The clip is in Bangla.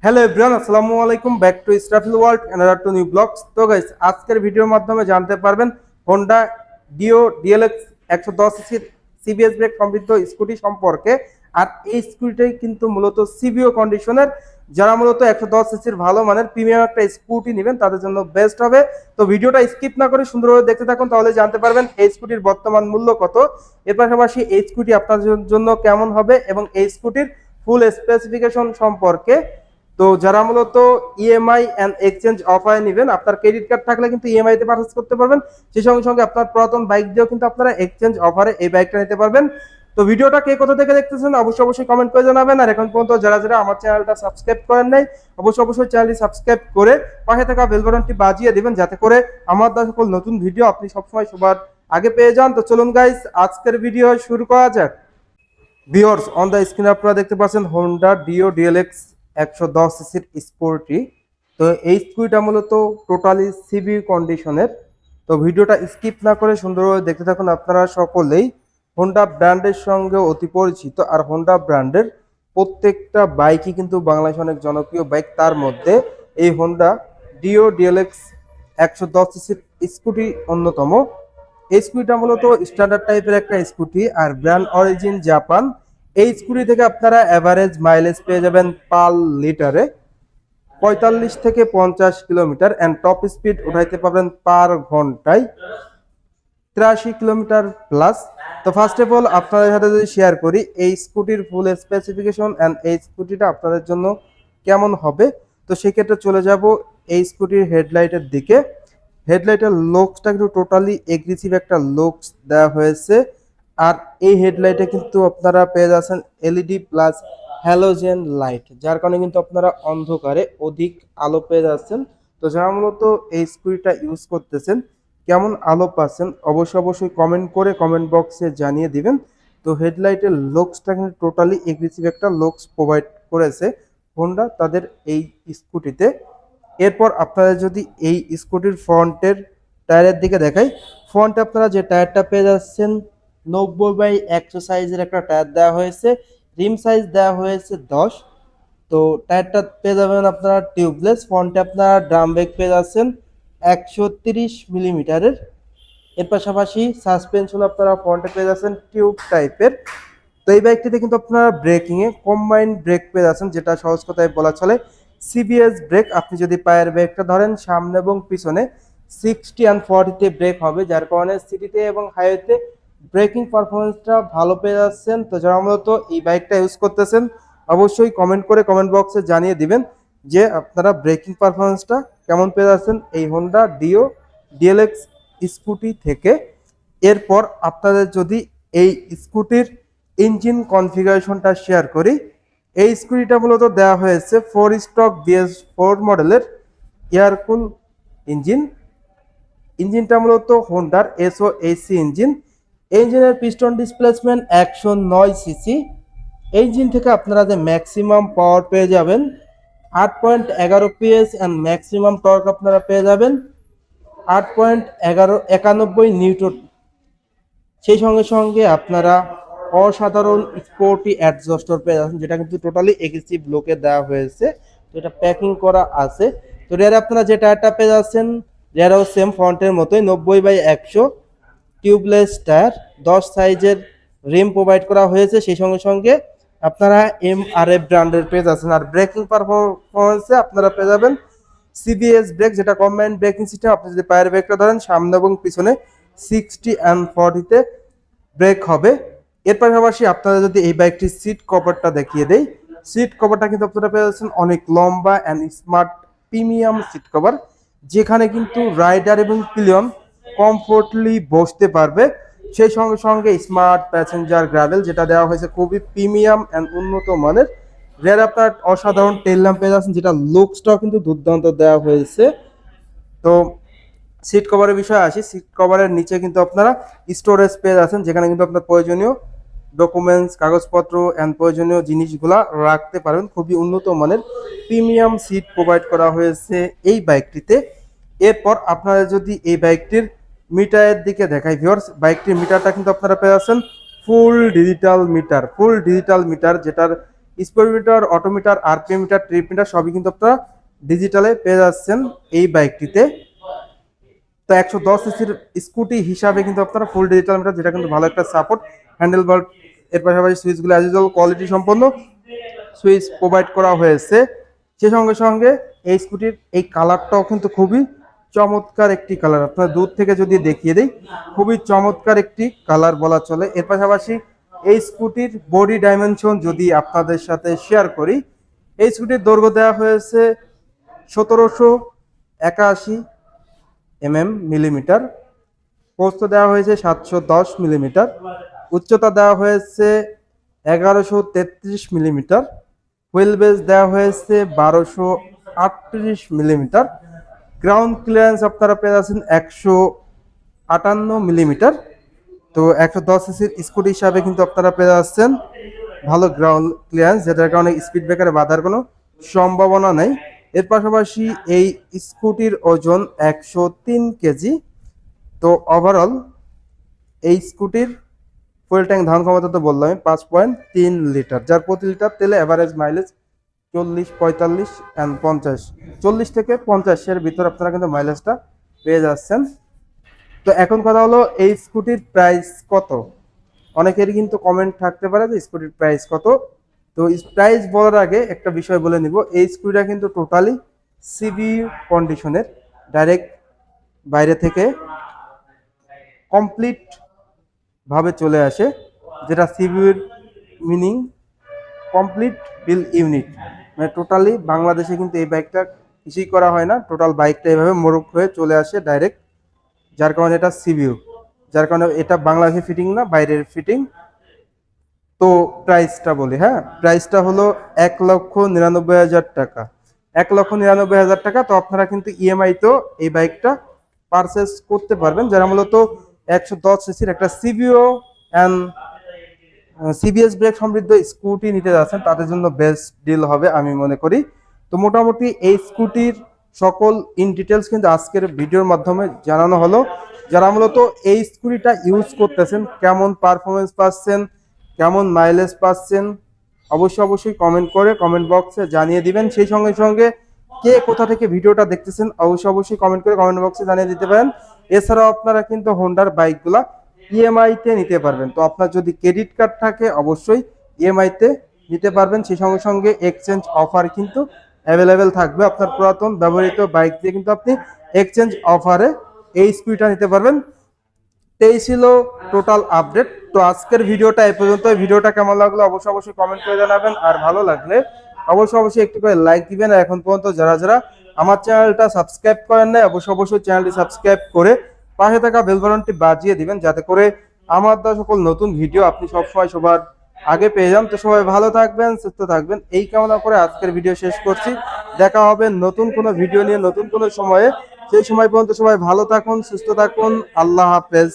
হ্যালো এভরিওয়ান, আসসালামু আলাইকুম। Back to Israfil world another to new blogs. তো গাইস, আজকের ভিডিওর মাধ্যমে জানতে পারবেন হোন্ডা ডিও ডিএলএক্স 110 সিসির সিবিএস ব্রেক সমৃদ্ধ স্কুটি সম্পর্কে। আর এই স্কুটিটাই কিন্তু মূলত সিবিও কন্ডিশনের। যারা মূলত 110 সিসির ভালো মানের প্রিমিয়াম একটা স্কুটি নেবেন তাদের জন্য বেস্ট হবে। তো ভিডিওটা স্কিপ না করে সুন্দরভাবে দেখতে থাকুন, তাহলে জানতে পারবেন এই স্কুটির বর্তমান মূল্য কত, এর পাশাপাশি এই স্কুটি আপনাদের জন্য কেমন হবে এবং এই স্কুটির ফুল স্পেসিফিকেশন সম্পর্কে। তো যারা মূলত ইএমআই এন্ড এক্সচেঞ্জ অফারে নেবেন, আপনার ক্রেডিট কার্ড থাকলে কিন্তু ইএমআই তে পারচেজ করতে পারবেন। সেই সঙ্গে সঙ্গে আপনার পুরাতন বাইক দিয়েও কিন্তু আপনারা এক্সচেঞ্জ অফারে এই বাইকটা নিতে পারবেন। তো ভিডিওটা কে কোথা থেকে দেখতেছেন অবশ্যই কমেন্ট করে জানাবেন। আর এখন পর্যন্ত যারা যারা আমার চ্যানেলটা সাবস্ক্রাইব করেন নাই, অবশ্যই চ্যানেলটি সাবস্ক্রাইব করে পাশে থাকা বেল বাটনটি বাজিয়ে দিবেন, যাতে করে আমার সকল নতুন ভিডিও আপনি সবসময় সবার আগে পেয়ে যান। তো চলুন গাইস, আজকের ভিডিও শুরু করা যাক। ভিউয়ার্স, অন দ্য স্ক্রিনে আপনারা দেখতে পাচ্ছেন হোন্ডা ডিও ডিএলএক্স 110 সিসির স্কুটি। তো এই স্কুটিটা মূলত টোটালি সিবি কন্ডিশনের। তো ভিডিওটা স্কিপ না করে সুন্দরভাবে দেখতে থাকুন। আপনারা সকলেই হোন্ডা ব্র্যান্ডের সঙ্গে অতি পরিচিত, আর হোন্ডা ব্র্যান্ডের প্রত্যেকটা বাইকই কিন্তু বাংলাদেশে অনেক জনপ্রিয় বাইক। তার মধ্যে এই হোন্ডা ডিও ডিএলএক্স 110 সিসির স্কুটি অন্যতম। এই স্কুটিটা মূলত স্ট্যান্ডার্ড টাইপের একটা স্কুটি, আর ব্র্যান্ড অরিজিন জাপান। এই স্কুটি থেকে আপনারা এভারেজ মাইলেজ পেয়ে যাবেন পার লিটারে 45 থেকে 50 কিলোমিটার, অ্যান্ড টপ স্পিড উঠাইতে পারবেন পার ঘন্টায় 83 কিলোমিটার প্লাস। তো ফার্স্ট অফ অল আপনাদের সাথে যদি শেয়ার করি এই স্কুটির ফুল স্পেসিফিকেশন অ্যান্ড এই স্কুটিটা আপনাদের জন্য কেমন হবে, তো সেক্ষেত্রে চলে যাব এই স্কুটির হেডলাইটের দিকে। হেডলাইটের লুকসটা কিন্তু টোটালি এগ্রেসিভ একটা লুকস দেওয়া হয়েছে। আর এই হেডলাইটে কিন্তু আপনারা পেয়ে যাচ্ছেন এলইডি প্লাস হ্যালোজেন লাইট, যার কারণে কিন্তু আপনারা অন্ধকারে অধিক আলো পেয়ে যাচ্ছেন। তো যারা মূলত এই স্কুটিটা ইউজ করতেছেন কেমন আলো পাচ্ছেন অবশ্যই কমেন্ট করে কমেন্ট বক্সে জানিয়ে দিবেন। তো হেডলাইটের লুকসটা কিন্তু টোটালি এগ্রেসিভ একটা লুকস প্রোভাইড করেছে হোন্ডা তাদের এই স্কুটিতে। এরপর আপনারা যদি এই স্কুটির ফ্রন্টের টায়ারের দিকে দেখাই, ফ্রন্টে আপনারা যে টায়ারটা পেয়ে যাচ্ছেন 90/100 সাইজের একটা টায়ার দেওয়া হয়েছে। রিম সাইজ দেওয়া হয়েছে 10। তো টায়ারটা পেয়ে যাবেন আপনারা টিউবলেস। ফ্রন্টে আপনারা ড্রাম ব্রেক পেয়ে যাচ্ছেন 130 মিলিমিটারের। এর পাশাপাশি সাসপেনশন আপনারা ফ্রন্টে পেয়ে যাচ্ছেন টিউব টাইপের। তো এই বাইকটিতে কিন্তু আপনারা ব্রেকিংয়ে কম্বাইন্ড ব্রেক পেয়ে যাচ্ছেন, যেটা সহজ কথায় বলা চলে সিবিএস ব্রেক। আপনি যদি পায়ের ব্রেকটা ধরেন সামনে এবং পিছনে 60 and 40-তে ব্রেক হবে, যার কারণে সিটিতে এবং হাইওয়েতে ব্রেকিং পারফরমেন্সটা ভালো পেয়ে যাচ্ছেন। তো যারা মূলত এই বাইকটা ইউজ করতেছেন অবশ্যই কমেন্ট করে কমেন্ট বক্সে জানিয়ে দিবেন যে আপনারা ব্রেকিং পারফরমেন্সটা কেমন পেয়ে যাচ্ছেন এই হোন্ডা ডিও ডিএলএক্স স্কুটি থেকে। এরপর আপনাদের যদি এই স্কুটির ইঞ্জিন কনফিগারেশনটা শেয়ার করি, এই স্কুটিটা মূলত দেওয়া হয়েছে 4 স্ট্রোক BS4 মডেলের এয়ারকুল ইঞ্জিন। ইঞ্জিনটা মূলত হোন্ডার SOHC ইঞ্জিন। ইঞ্জিনের পিস্টন ডিসপ্লেসমেন্ট 109 সিসি। এই ইঞ্জিন থেকে আপনারা যে ম্যাক্সিমাম পাওয়ার পেয়ে যাবেন 8.11 PS, অ্যান্ড ম্যাক্সিমাম টর্ক আপনারা পেয়ে যাবেন 8.91 নিউটন। সেই সঙ্গে সঙ্গে আপনারা অসাধারণ স্পোর্টি অ্যাডজাস্টার পেয়ে যাচ্ছেন, যেটা কিন্তু টোটালি এগ্রেসিভ লুকে দেওয়া হয়েছে। তো এটা প্যাকিং করা আছে। তো রেয়ারে আপনারা যে টায়ারটা পেয়ে যাচ্ছেন রেয়ারও সেম ফ্রন্টের মতোই 90/100 টিউবলেস টায়ার, 10 সাইজের রিম প্রোভাইড করা হয়েছে। সেই সঙ্গে সঙ্গে আপনারা MRF ব্র্যান্ডের পেয়ে যাচ্ছেন। আর ব্রেকিং পারফরমেন্সে আপনারা পেয়ে যাবেন সিবিএস ব্রেক, যেটা কম্বাইন্ড ব্রেকিং সিস্টেম। আপনি যদি পায়ের ব্রেকটা ধরেন সামনে এবং পিছনে 60 and 40-তে ব্রেক হবে। এর পাশাপাশি আপনারা যদি এই বাইকটির সিট কভারটা দেখিয়ে দেই, সিট কভারটা কিন্তু আপনারা পেয়ে যাচ্ছেন অনেক লম্বা and smart premium seat cover, যেখানে কিন্তু রাইডার এবং পিলিয়ন কমফোর্টলি বসতে পারবে। সেই সঙ্গে সঙ্গে স্মার্ট প্যাসেঞ্জার গ্রাভেল, যেটা দেওয়া হয়েছে খুবই প্রিমিয়াম অ্যান্ড উন্নত মানের। রেয়ার আপনার অসাধারণ টেল ল্যাম্প পেয়ে যাচ্ছেন, যেটা লুকসটাও কিন্তু দুর্দান্ত দেওয়া হয়েছে। তো সিট কভারের বিষয়ে আসি। সিট কভারের নিচে কিন্তু আপনারা স্টোরেজ পেয়ে যাচ্ছেন, যেখানে কিন্তু আপনার প্রয়োজনীয় ডকুমেন্টস, কাগজপত্র অ্যান্ড প্রয়োজনীয় জিনিসগুলা রাখতে পারবেন। খুবই উন্নত মানের প্রিমিয়াম সিট প্রোভাইড করা হয়েছে এই বাইকটিতে। এরপর আপনারা যদি এই বাইকটির মিটারের দিকে দেখাই ভিউয়ার্স, বাইকটির মিটারটা কিন্তু আপনারা পেয়ে যাচ্ছেন ফুল ডিজিটাল মিটার, যেটার speedometer, odometer, RPM meter, trip meter সবই কিন্তু আপনারা ডিজিটালে পেয়ে যাচ্ছেন এই বাইকটিতে। তো 110 সিসির স্কুটি হিসাবে কিন্তু আপনারা ফুল ডিজিটাল মিটার, যেটা কিন্তু ভালো একটা সাপোর্ট, হ্যান্ডেল বার, এর পাশাপাশি সুইচগুলো অ্যাজ ইউজুয়াল কোয়ালিটি সম্পন্ন সুইচ প্রোভাইড করা হয়েছে। সে সঙ্গে সঙ্গে এই স্কুটির এই কালারটাও কিন্তু খুবই চমৎকার একটি কালার, আপনার দূর থেকে যদি দেখিয়ে দিই খুবই চমৎকার একটি কালার বলা চলে। এর পাশাপাশি এই স্কুটির বডি ডাইমেনশন যদি আপনাদের সাথে শেয়ার করি, এই স্কুটির দৈর্ঘ্য দেওয়া হয়েছে 1781 মিলিমিটার, প্রস্থ দেওয়া হয়েছে 710 মিলিমিটার, উচ্চতা দেওয়া হয়েছে 1133 মিলিমিটার, হুইল বেস দেওয়া হয়েছে 1238 মিলিমিটার, গ্রাউন্ড ক্লিয়ারেন্স আপনারা পেয়ে যাচ্ছেন 158 মিলিমিটার। তো 110 সিসির স্কুটি হিসাবে কিন্তু আপনারা পেয়ে যাচ্ছেন ভালো গ্রাউন্ড ক্লিয়ারেন্স, যেটার কারণে স্পিড ব্রেকারে বাধার কোনো সম্ভাবনা নেই। এর পাশাপাশি এই স্কুটির ওজন 103 কেজি। তো ওভারঅল এই স্কুটির ফুয়েল ট্যাঙ্ক ধারণ ক্ষমতা তো বললাম 5.3 লিটার, যার প্রতি লিটার তেলে অ্যাভারেজ মাইলেজ 40, 45 অ্যান্ড 50, 40 থেকে 50-এর ভিতর আপনারা কিন্তু মাইলেজটা পেয়ে যাচ্ছেন। তো এখন কথা হলো এই স্কুটির প্রাইস কত, অনেকেরই কিন্তু কমেন্ট থাকতে পারে যে স্কুটির প্রাইস কত। তো প্রাইস বলার আগে একটা বিষয় বলে নিব, এই স্কুটিটা কিন্তু টোটালি সিবিইউ কন্ডিশনের, ডাইরেক্ট বাইরে থেকে কমপ্লিট ভাবে চলে আসে, যেটা সিবিইউর মিনিং কমপ্লিট বিল ইউনিট, মানে টোটালি বাংলাদেশে কিন্তু এই বাইকটা কিছুই করা হয় না, টোটাল বাইকটা এইভাবে মোড়ক হয়ে চলে আসে ডাইরেক্ট, যার কারণে এটা সিবিইউ, যার কারণে এটা বাংলাদেশে ফিটিং না, বাইরের ফিটিং। তো প্রাইসটা বলি, হ্যাঁ প্রাইসটা হলো 1,99,000 টাকা, 1,99,000 টাকা। তো আপনারা কিন্তু ইএমআই তো এই বাইকটা পারচেস করতে পারবেন, যারা মূলত 110 সিসির একটা সিবিও অ্যান্ড সিবিএস ব্রেক সমৃদ্ধ স্কুটি নিতে যাচ্ছেন, তাদের জন্য বেস্ট ডিল হবে আমি মনে করি। তো মোটামুটি এই স্কুটির সকল ইন ডিটেলস কিন্তু আজকের ভিডিওর মাধ্যমে জানানো হলো। যারা মূলত এই স্কুটিটা ইউজ করতেছেন, কেমন পারফরমেন্স পাচ্ছেন, কেমন মাইলেজ পাচ্ছেন, অবশ্যই কমেন্ট করে কমেন্ট বক্সে জানিয়ে দিবেন। সেই সঙ্গে সঙ্গে কে কোথা থেকে ভিডিওটা দেখতেছেন অবশ্যই কমেন্ট করে কমেন্ট বক্সে জানিয়ে দিতে পারেন। এছাড়াও আপনারা কিন্তু হোন্ডার বাইকগুলা ইএমআই তে নিতে পারবেন। তো আপনার যদি ক্রেডিট কার্ড থাকে অবশ্যই ইএমআই তে নিতে পারবেন। সেই সঙ্গে সঙ্গে এক্সচেঞ্জ অফার কিন্তু অ্যাভেলেবেল থাকবে, আপনার পুরাতন ব্যবহৃত বাইক দিয়ে কিন্তু আপনি এক্সচেঞ্জ অফারে এই স্কুটিটা নিতে পারবেন। এই ছিল টোটাল আপডেট। তো আজকের ভিডিওটা এই পর্যন্ত। ভিডিওটা কেমন লাগলো অবশ্যই কমেন্ট করে জানাবেন, আর ভালো লাগলে অবশ্যই একটু করে লাইক দিবেন। আর এখন পর্যন্ত যারা আমার চ্যানেলটা সাবস্ক্রাইব করেন না অবশ্যই চ্যানেলটি সাবস্ক্রাইব করে পাশে থাকা বেল বাটনটি বাজিয়ে দিবেন, যাতে করে আমার দেওয়া সকল নতুন ভিডিও আপনি সবসময় সবার আগে পেয়ে যান। তো সবাই ভালো থাকবেন, সুস্থ থাকবেন, এই কামনা করে আজকের ভিডিও শেষ করছি। দেখা হবে নতুন কোনো ভিডিও নিয়ে নতুন কোনো সময়ে। সেই সময় পর্যন্ত সবাই ভালো থাকুন, সুস্থ থাকুন, আল্লাহ হাফেজ।